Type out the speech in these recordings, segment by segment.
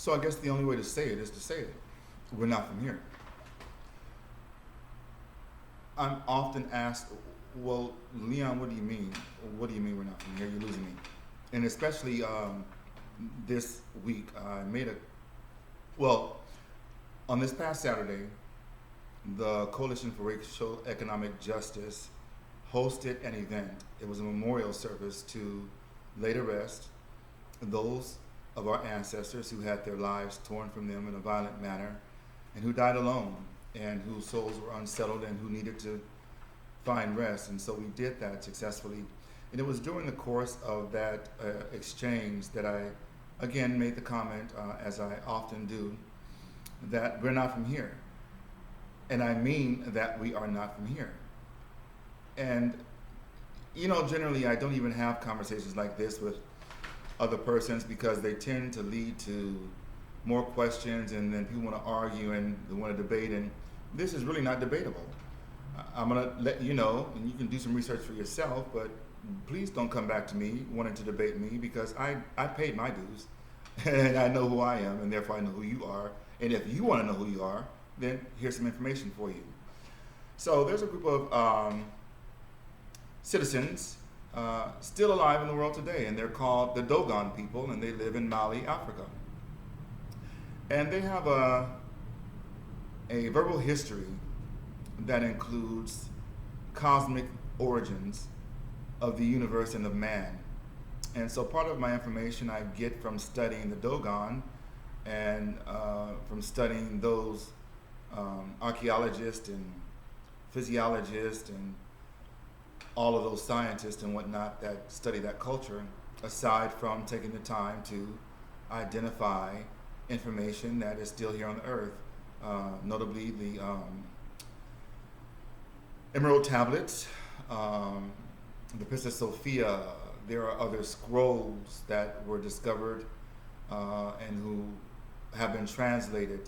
So I guess the only way to say it is to say it. We're not from here. I'm often asked, well, Leon, what do you mean? What do you mean we're not from here? You're losing me. And especially this week, I made a, well, on this past Saturday, the Coalition for Racial Economic Justice hosted an event. It was a memorial service to lay to rest those of our ancestors who had their lives torn from them in a violent manner and who died alone and whose souls were unsettled and who needed to find rest. And so we did that successfully. And it was during the course of that exchange that I again made the comment, as I often do, that we're not from here. And I mean that we are not from here. And, you know, generally I don't even have conversations like this with other persons because they tend to lead to more questions and then people want to argue and they want to debate. And this is really not debatable. I'm going to let you know, and you can do some research for yourself, but please don't come back to me wanting to debate me because I paid my dues and I know who I am and therefore I know who you are. And if you want to know who you are, then here's some information for you. So there's a group of citizens still alive in the world today, and they're called the Dogon people, and they live in Mali, Africa. And they have a verbal history that includes cosmic origins of the universe and of man. And so part of my information I get from studying the Dogon and from studying those archaeologists and physiologists and all of those scientists and whatnot that study that culture, aside from taking the time to identify information that is still here on the earth, notably the emerald tablets, the Princess Sophia. There are other scrolls that were discovered and who have been translated.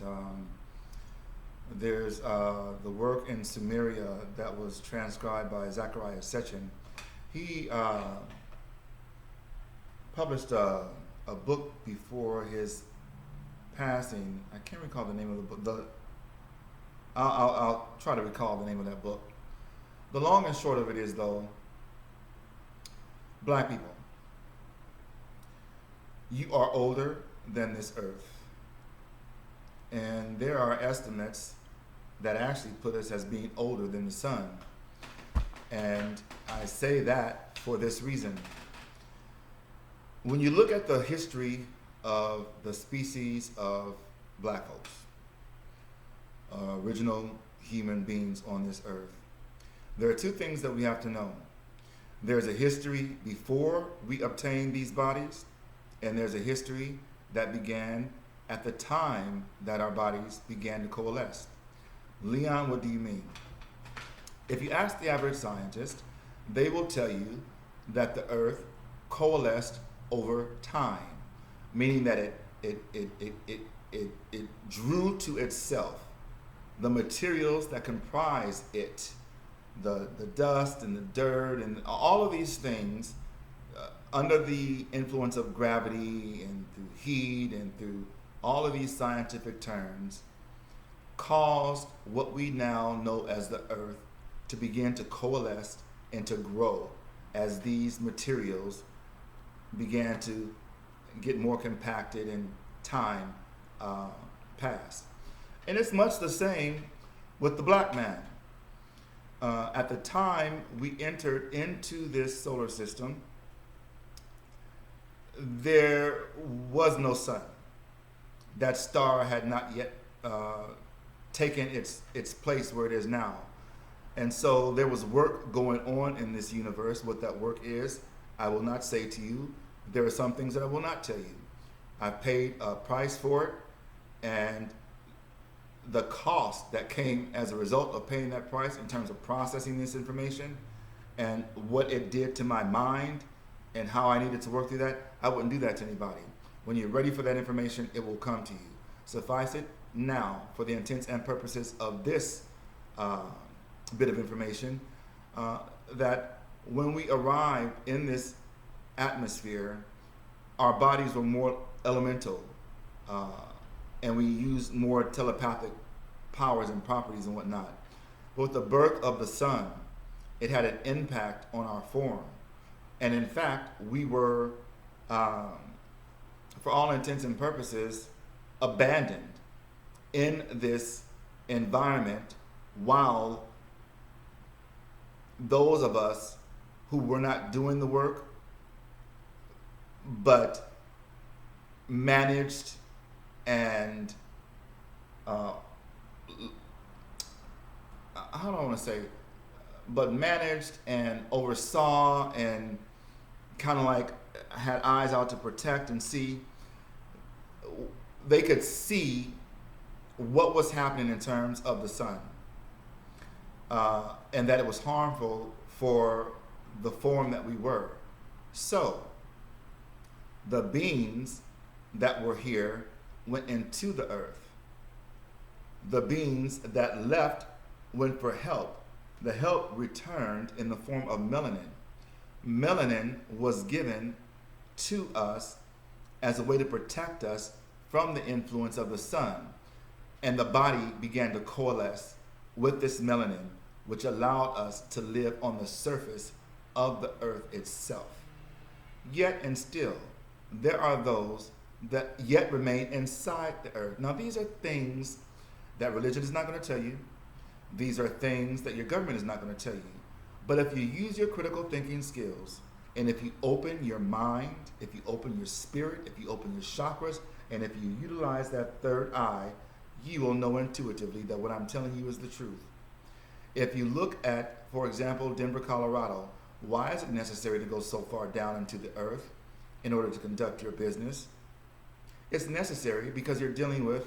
There's the work in Sumeria that was transcribed by Zachariah Sitchin. He published a book before his passing. I can't recall the name of the book. I'll try to recall the name of that book. The long and short of it is, though, black people, you are older than this earth. And there are estimates that actually put us as being older than the sun. And I say that for this reason. When you look at the history of the species of black folks, original human beings on this earth, there are two things that we have to know. There's a history before we obtained these bodies, and there's a history that began at the time that our bodies began to coalesce. Leon, what do you mean? If you ask the average scientist, they will tell you that the earth coalesced over time, meaning that it drew to itself the materials that comprise it, the dust and the dirt and all of these things, under the influence of gravity and through heat and through all of these scientific terms, caused what we now know as the earth to begin to coalesce and to grow as these materials began to get more compacted and time passed. And it's much the same with the black man. At the time we entered into this solar system, there was no sun. That star had not yet taken its place where it is now. And so there was work going on in this universe. What that work is, I will not say to you. There are some things that I will not tell you. I paid a price for it, and the cost that came as a result of paying that price in terms of processing this information and what it did to my mind and how I needed to work through that, I wouldn't do that to anybody. When you're ready for that information, it will come to you. Suffice it now, for the intents and purposes of this bit of information, that when we arrived in this atmosphere, our bodies were more elemental uh, and we use more telepathic powers and properties and whatnot. But with the birth of the Son, it had an impact on our form. And in fact, we were, um, for all intents and purposes, abandoned in this environment while those of us who were not doing the work but managed and how do I want to say, but managed and oversaw and kind of like had eyes out to protect and see. They could see what was happening in terms of the Son, and that it was harmful for the form that we were. So the beings that were here went into the earth. The beings that left went for help. The help returned in the form of melanin. Melanin was given to us as a way to protect us from the influence of the sun. And the body began to coalesce with this melanin, which allowed us to live on the surface of the earth itself. Yet and still, there are those that yet remain inside the earth. Now, these are things that religion is not going to tell you. These are things that your government is not going to tell you. But if you use your critical thinking skills, and if you open your mind, if you open your spirit, if you open your chakras, and if you utilize that third eye, you will know intuitively that what I'm telling you is the truth. If you look at, for example, Denver, Colorado, why is it necessary to go so far down into the earth in order to conduct your business? It's necessary because you're dealing with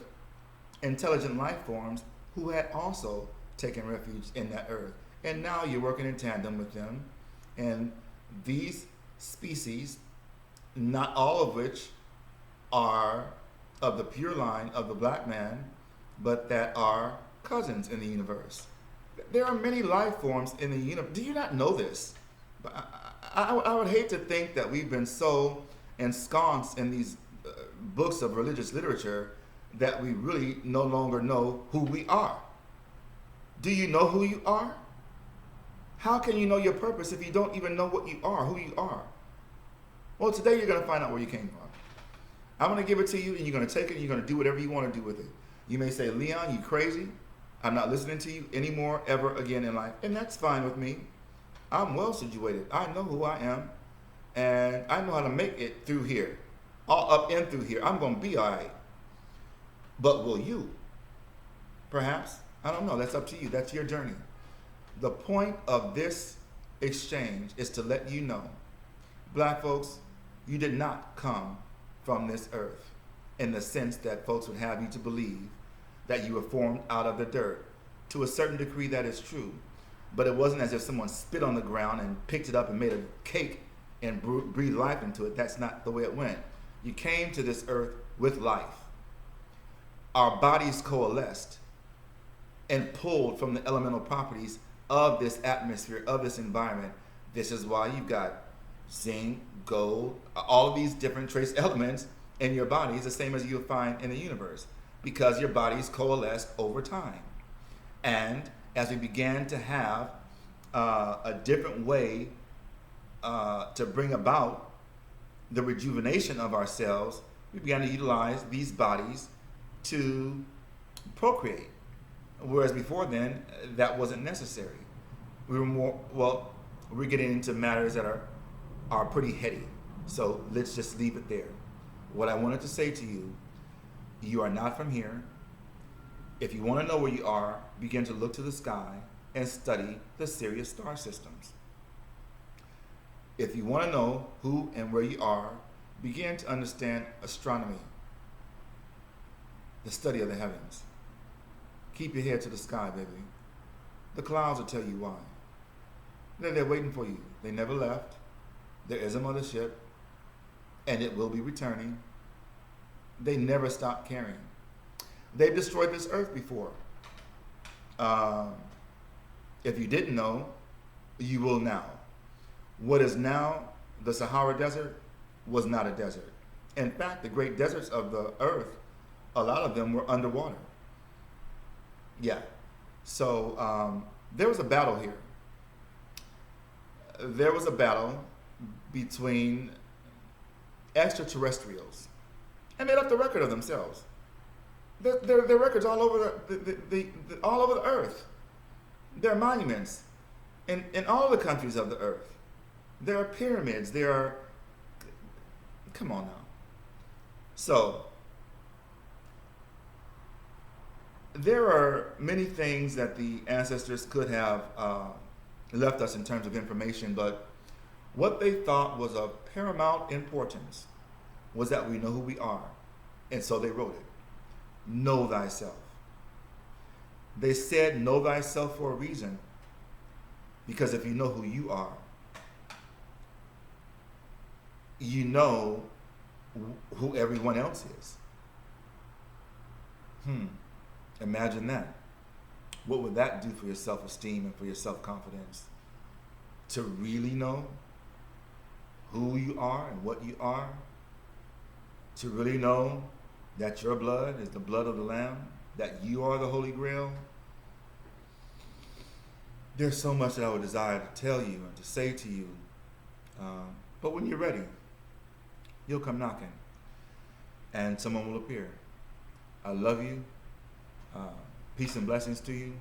intelligent life forms who had also taken refuge in that earth. And now you're working in tandem with them. And these species, not all of which are of the pure line of the black man, but that are cousins in the universe. There are many life forms in the universe. Do you not know this? But I would hate to think that we've been so ensconced in these books of religious literature that we really no longer know who we are. Do you know who you are? How can you know your purpose if you don't even know what you are, who you are? Well, today you're going to find out where you came from. I'm going to give it to you, and you're going to take it, and you're going to do whatever you want to do with it. You may say, Leon, you crazy. I'm not listening to you anymore, ever again in life. And that's fine with me. I'm well situated. I know who I am, and I know how to make it through here. All up and through here. I'm going to be all right. But will you? Perhaps. I don't know. That's up to you. That's your journey. The point of this exchange is to let you know, black folks, you did not come from this earth in the sense that folks would have you to believe that you were formed out of the dirt. To a certain degree, that is true. But it wasn't as if someone spit on the ground and picked it up and made a cake and breathed life into it. That's not the way it went. You came to this earth with life. Our bodies coalesced and pulled from the elemental properties of this atmosphere, of this environment. This is why you've got zinc, gold, all of these different trace elements in your bodies, the same as you'll find in the universe, because your bodies coalesced over time. And as we began to have a different way to bring about the rejuvenation of ourselves, we began to utilize these bodies to procreate. Whereas before then, that wasn't necessary. We were more, well, we're getting into matters that are pretty heady. So let's just leave it there. What I wanted to say to you, you are not from here. If you want to know where you are, begin to look to the sky and study the Sirius star systems. If you want to know who and where you are, begin to understand astronomy, the study of the heavens. Keep your head to the sky, baby. The clouds will tell you why. They're there waiting for you. They never left. There is a mothership, and it will be returning. They never stop carrying. They've destroyed this earth before. If you didn't know, you will now. What is now the Sahara Desert was not a desert. In fact, the great deserts of the earth a lot of them were underwater. Yeah. So there was a battle here. There was a battle between extraterrestrials, and they left a record of themselves. There are records all over all over the earth. There are monuments in all the countries of the earth. There are pyramids. There are. Come on now. So there are many things that the ancestors could have left us in terms of information, but what they thought was of paramount importance was that we know who we are. And so they wrote it. Know thyself. They said know thyself for a reason, because if you know who you are, you know who everyone else is. Imagine that. What would that do for your self-esteem and for your self-confidence? To really know who you are and what you are? To really know that your blood is the blood of the Lamb? That you are the Holy Grail? There's so much that I would desire to tell you and to say to you. But when you're ready, you'll come knocking and someone will appear. I love you. Peace and blessings to you.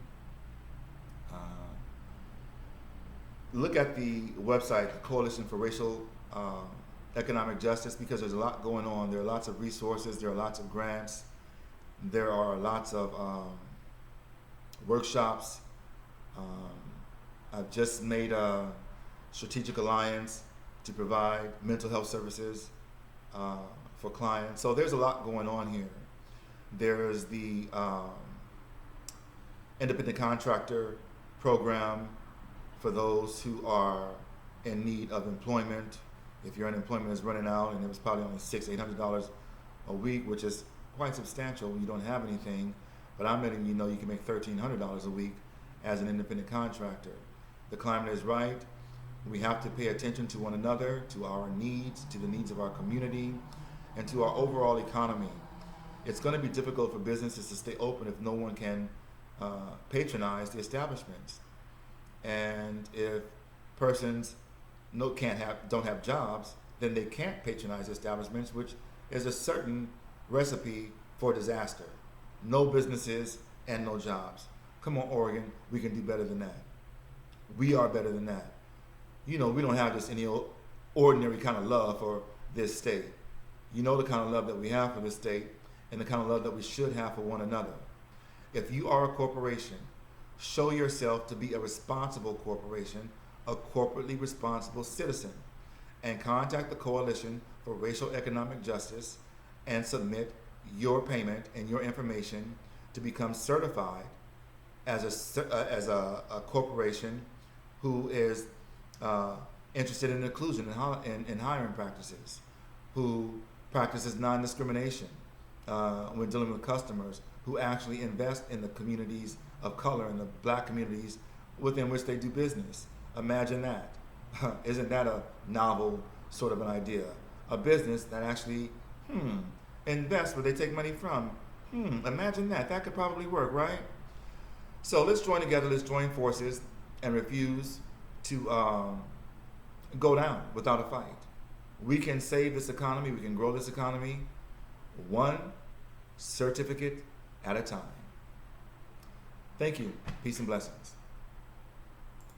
Look at the website, the Coalition for Racial Economic Justice, because there's a lot going on. There are lots of resources. There are lots of grants. There are lots of workshops. I've just made a strategic alliance to provide mental health services for clients. So there's a lot going on here. There's the independent contractor program for those who are in need of employment. If your unemployment is running out and it was probably only $600-800 a week, which is quite substantial when you don't have anything, but I'm letting you know you can make $1,300 a week as an independent contractor. The climate is right. We have to pay attention to one another, to our needs, to the needs of our community, and to our overall economy. It's going to be difficult for businesses to stay open if no one can patronize the establishments. And if persons don't have jobs, then they can't patronize establishments, which is a certain recipe for disaster. No businesses and no jobs. Come on, Oregon, we can do better than that. We are better than that. You know, we don't have just any ordinary kind of love for this state. You know the kind of love that we have for this state and the kind of love that we should have for one another. If you are a corporation, show yourself to be a responsible corporation, a corporately responsible citizen, and contact the Coalition for Racial Economic Justice and submit your payment and your information to become certified as a corporation who is interested in inclusion in hiring practices, who practices non-discrimination when dealing with customers, who actually invest in the communities of color and the black communities within which they do business. Imagine that. Isn't that a novel sort of an idea? A business that actually invests where they take money from. Imagine that. That could probably work, right? So let's join together, let's join forces and refuse to go down without a fight. We can save this economy, we can grow this economy one certificate at a time. Thank you. Peace and blessings.